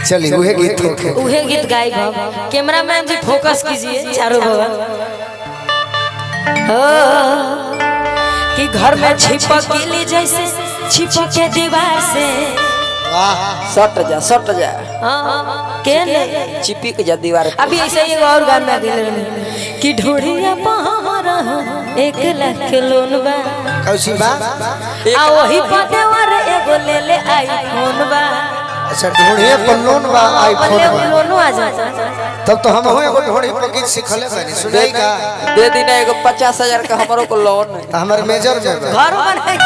चलिए उहे गीत गाई कैमरामैन जी फोकस कीजिए चारों भवन कि घर में छिपक ली जैसे छिपक के दीवार से सट जा के चिपक जा दीवार। अभी ऐसे ही और गाना दिल कि ढोड़िया पहाड़ 1 लाख लोन बा कौसी बा आ वही पदेवर एगो ले ले आईफोन बा। अच्छा ढोड़िए पर लोन बा आईफोन लोन आ जाता तब तो हम हो एगो ढोड़ी पर गीत सिखले बानी सुनाई का दे दिन एगो 50,000 का हमरो को लोन है हमर मेजर में घर बनाए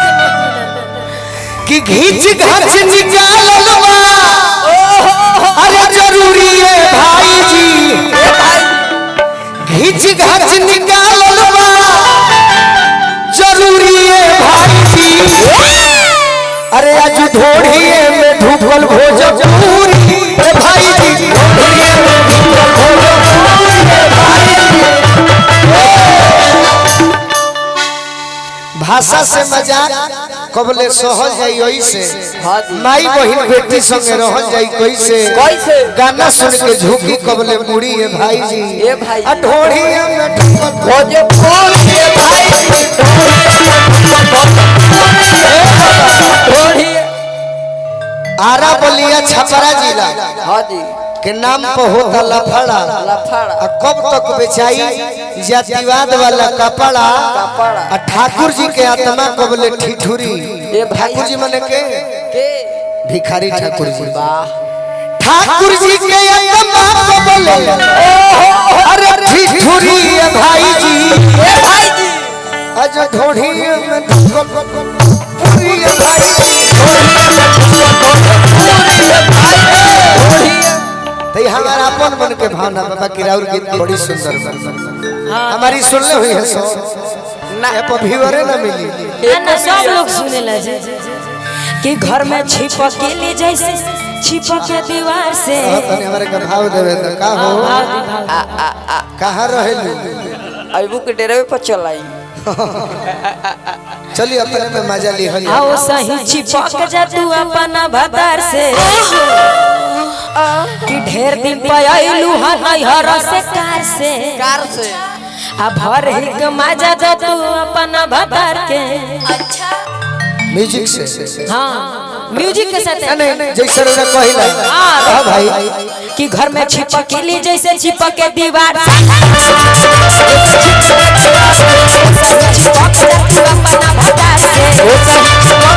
कि घींच घाच निकाल लवा अरे जरूरी है भाई जी घींच घाच निकाल लवा जरूरी है भाई जी अरे आज ढोड़िए में ढूंढल भोजपुरी है भाई जी ढोड़िए में ढूंढल भोजपुरी है भाई जी भाषा से मजाक कबले सहल जाई ओई से माई बहिन बेटी संगे रहल जाई कैसे गाना सुन के झुकी कबले मुड़ी है भाई जी ए भाई ढोड़िए में भोजपुरी है भाई जी आरा बलिया छपरा जिला हां जी के नाम पर होता लफड़ा कब तक बेचाई जातिवाद वाला कपड़ा ठाकुर जी के आत्मा कबले ठिठुरी ठाकुर जी मने के भिखारी ठाकुर जी ठाकुर जी के आत्मा कबले अरे ठिठुरी है भाई जी आज ढोड़ी में पूरी है भाई तो हमारा अपन मन के भावना बाबा की राउर गीत बड़ी सुंदर हमारी सुनले हुई है सो ना व्यूअर ना मिली ना सब लोग सुने ला कि घर में छिपक ली जैसे छिपक के दीवार से तने हमारे का भाव देवे त का हो कहां रहेलू अबू के डेरे पर चलाई चलिए अपने में मजा ली हली आओ सही छिपक जा तू अपना भदार से कि ढेर दिन पयालू हर से कार से आ भर ही के मजा जा तू अपना भदार के। अच्छा म्यूजिक से हां म्यूजिक के साथ नहीं जैसे रे कहिला हां भाई कि घर में छिपक ली जैसे छिपक के दीवार अपना भदार से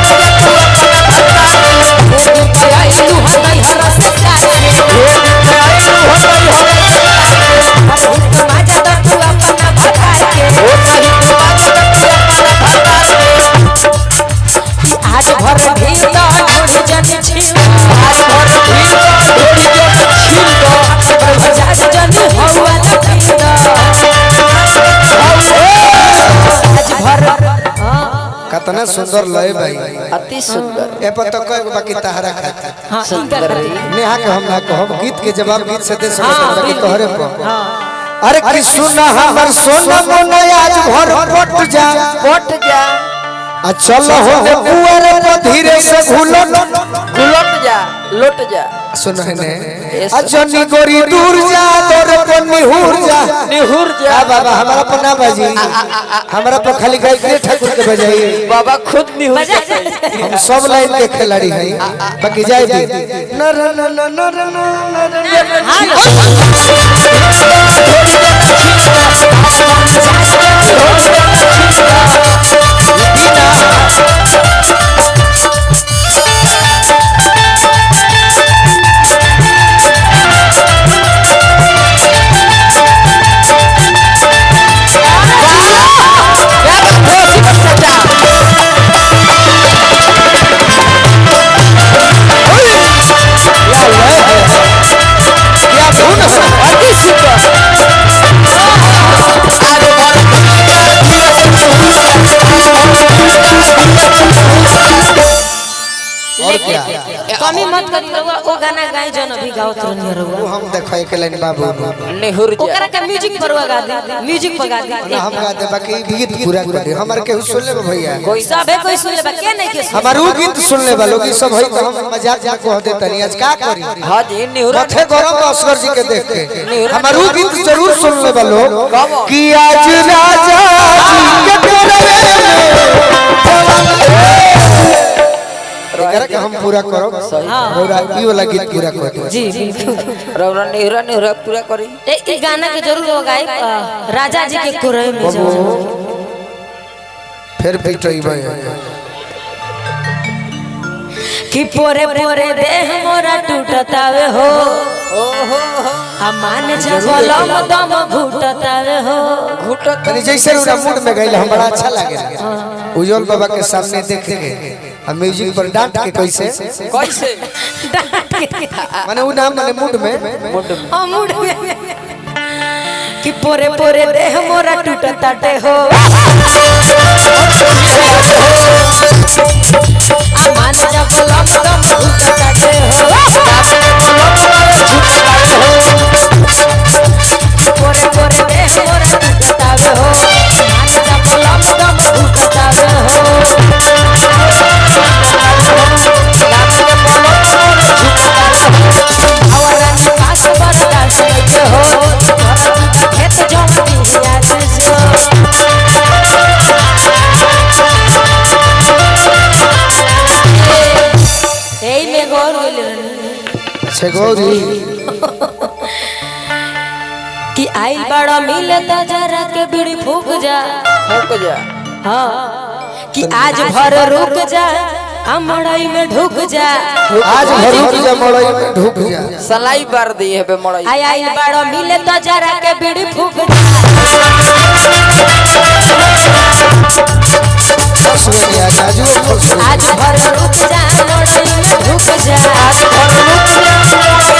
आज भर भीड़ ढोड़ी जनी छिल आज भर भीड़ ढोड़ी जनी छिल जनी हवा लगी आज भर कितना सुंदर लय भाई अति सुंदर ए पर तो कोई बाकी तहरा खाता हां सुंदर नेहा के हम ना कहब गीत के जवाब गीत से दे सकत बाकी तोहरे पर अरे कि सुना हमर सोना मोना आज भर पट जा आ चल हो ने पुअर पर धीरे से घुलट लौट जा सुन ने अजनी गोरी दूर जा तोर पर निहुर जा बाबा हमारा पन्ना बाजी हमारा पर खाली गायत्री ठाकुर के बजाइए बाबा खुद निहुर जाते हम सब लाइन के खिलाड़ी हैं बाकी जाए दी नर नर और क्या कमी मत करी रहुआ वो गाना गाई जन अभी गावत रहनी रहुआ वो हम देखै के लाइन बाबू निहुर जा ओकरा के म्यूजिक पर गा दे म्यूजिक पर गा दे हम गा दे बाकी गीत पूरा कर दे हमार के सुन ले भैया कोई सबे कोई सुन ले के नहीं के सुन हमार वो गीत सुन ले वालों की सब है तो हम मजाक में कह दे तनी आज का करी हां जी निहुर मथे गरम असगर जी के देख के हमार वो गीत जरूर सुन ले वालों कि आज राजा जी के एकरा के हम पूरा करो पूरा ई वाला गीत पूरा कर दो जी बिल्कुल रौरा निहुर पूरा करी ए गाना के जरूर वो गाई राजा जी के कुरई में जो फिर पिटई भाई कि पोरे पोरे देह मोरा टूटतावे हो मान जा बोलम दम घुटतावे हो तनी जैसे उना मूड में गइल हम बड़ा अच्छा लागे उज्जवल बाबा के सामने देख के हम म्यूजिक पर डांट के कैसे कैसे डांट के माने उ नाम माने मूड में हां मूड में कि पोरे पोरे देह मोरा टूटताटे हो मान जा बोलम दम घुटताटे हो पोरे पोरे देह मोरा टूटतावे हो मान जा बोलम दम घुटतावे हो आवरन पास बरदास के हो खेत जमती आज जो एई में गौर गइल अच्छा गौरी कि आई बड़ा मिले त जरा के बीड़ी फूक जा हाँ कि आज भर रुक जा मड़ई में ढुक जा आज भर रुक जा मड़ई में ढुक जा सलाई बार दी है बे मड़ई आई आई बड़ा मिले त जरा के बीड़ी फूक जा आज भर रुक जा मड़ई में ढुक जा आज भर रुक जा